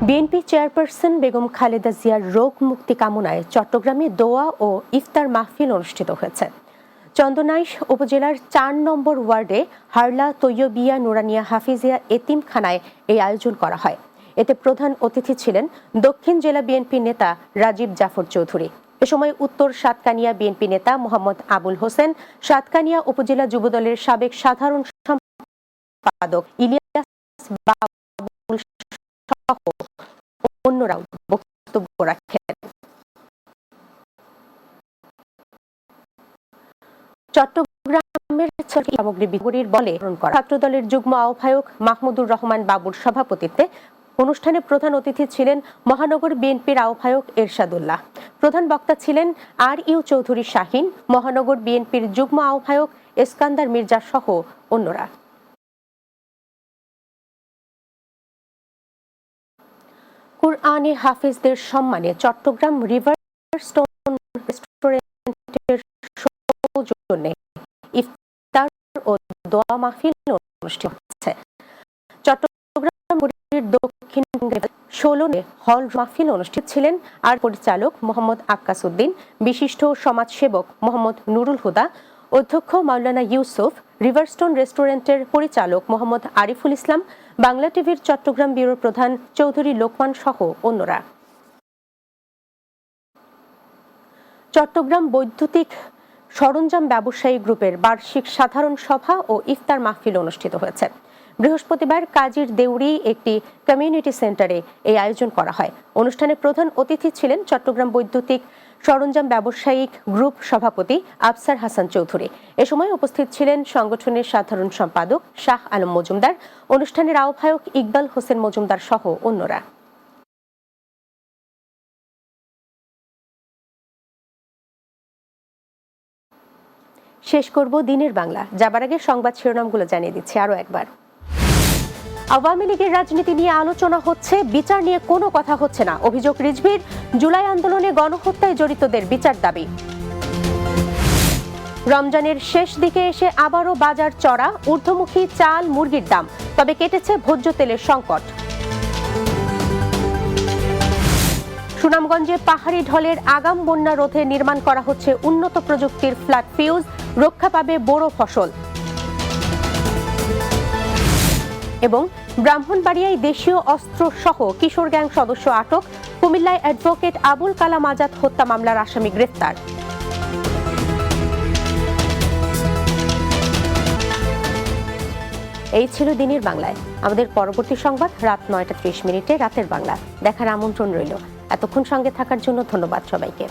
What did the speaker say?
BNP chairperson Begum Khaleda জিয়ার রোগ মুক্তি কামনায় চট্টগ্রামে দোয়া ও ইফতার মাহফিল অনুষ্ঠিত হয়েছে। চন্দনাইশ উপজেলার ৪ নম্বর ওয়ার্ডে হারলা তৈয়বিয়া নুরানিয়া হাফিজিয়া এতিমখানায় এই আয়োজন করা হয়। এতে প্রধান অতিথি ছিলেন দক্ষিণ জেলা বিএনপি নেতা রাজীব জাফর চৌধুরী। এ সময় উত্তর সাতকানিয়া বিএনপি নেতা মোহাম্মদ আবুল হোসেন, সাতকানিয়া উপজেলা যুবদলের সাবেক সাধারণ সম্পাদক ইলিয়াস বাবুল সহ অন্যরাও বক্তব্য রাখেন। চট্টগ্রামের সামগ্রী বিক্রির বলে ছাত্রদলের যুগ্ম আহ্বায়ক মাহমুদুর রহমান বাবুর সভাপতিত্বে অনুষ্ঠানে প্রধান অতিথি ছিলেন মহানগর বিএনপির আহ্বায়ক এরশাদুল্লাহ। প্রধান বক্তা ছিলেন আর.ইউ চৌধুরী শাহীন, মহানগর বিএনপির যুগ্ম আহ্বায়ক এসকান্দার মির্জা সহ অন্যরা। কুরআনে হাফিজদের সম্মানে চট্টগ্রাম রিভারস্টোন রেস্টুরেন্টের সৌজন্যে ইফতার ও দোয়া মাহফিল অনুষ্ঠিত হচ্ছে। চট্টগ্রাম দক্ষিণ 16 হল মাহফিল অনুষ্ঠিত ছিলেন আর পরিচালক মোহাম্মদ আক্কাস উদ্দিন, বিশিষ্ট সমাজসেবক মোহাম্মদ নুরুল হুদা, অধ্যক্ষ মাওলানা ইউসুফ, রিভারস্টোন রেস্টুরেন্টের পরিচালক মোহাম্মদ আরিফুল ইসলাম, বাংলা টিভির চট্টগ্রাম ব্যুরোর প্রধান চৌধুরী লোকমান সহ অন্যরা। চট্টগ্রাম বৈদ্যুতিক সরঞ্জাম ব্যবসায়ী গ্রুপের বার্ষিক সাধারণ সভা ও ইফতার মাহফিল অনুষ্ঠিত হয়েছে। বৃহস্পতিবার কাজীর দেউরি একটি কমিউনিটি সেন্টারে এই আয়োজন করা হয়। অনুষ্ঠানে প্রধান অতিথি ছিলেন চট্টগ্রাম বৈদ্যুতিক সরঞ্জাম ব্যবসায়িক গ্রুপ সভাপতি আফসার হাসান চৌধুরী। এ সময় উপস্থিত ছিলেন সংগঠনের সাধারণ সম্পাদক শাহ আলম মজুমদার, অনুষ্ঠানের আহ্বায়ক ইকবাল হোসেন মজুমদার সহ অন্যরা। শেষ করব দিনের বাংলা। যাবার আগে সংবাদ শিরোনামগুলো জানিয়ে দিচ্ছি আরো একবার। আওয়ামী লীগের রাজনীতি নিয়ে আলোচনা হচ্ছে, বিচার নিয়ে কোনো কথা হচ্ছে না, অভিযোগ রিজভীর। জুলাই আন্দোলনে গণহত্যায় জড়িতদের বিচার দাবি। রমজানের শেষ দিকে এসে আবারও বাজার চড়া, ঊর্ধ্বমুখী চাল মুরগির দাম, তবে কেটেছে ভোজ্য তেলের সংকট। সুনামগঞ্জে পাহাড়ি ঢলের আগাম বন্যা রোধে নির্মাণ করা হচ্ছে উন্নত প্রযুক্তির ফ্ল্যাট ফিউজ, রক্ষা পাবে বোরো ফসল। এবং ব্রাহ্মণবাড়িয়ায় দেশীয় অস্ত্র সহ কিশোর গ্যাং সদস্য আটক, কুমিল্লায় অ্যাডভোকেট আবুল কালাম আজাদ হত্যা মামলার আসামি গ্রেফতার। এই ছিল দিনের বাংলায়। আমাদের পরবর্তী সংবাদ রাত 9টা 30 মিনিটে রাতের বাংলা দেখার আমন্ত্রণ রইল। এতক্ষণ সঙ্গে থাকার জন্য ধন্যবাদ সবাইকে।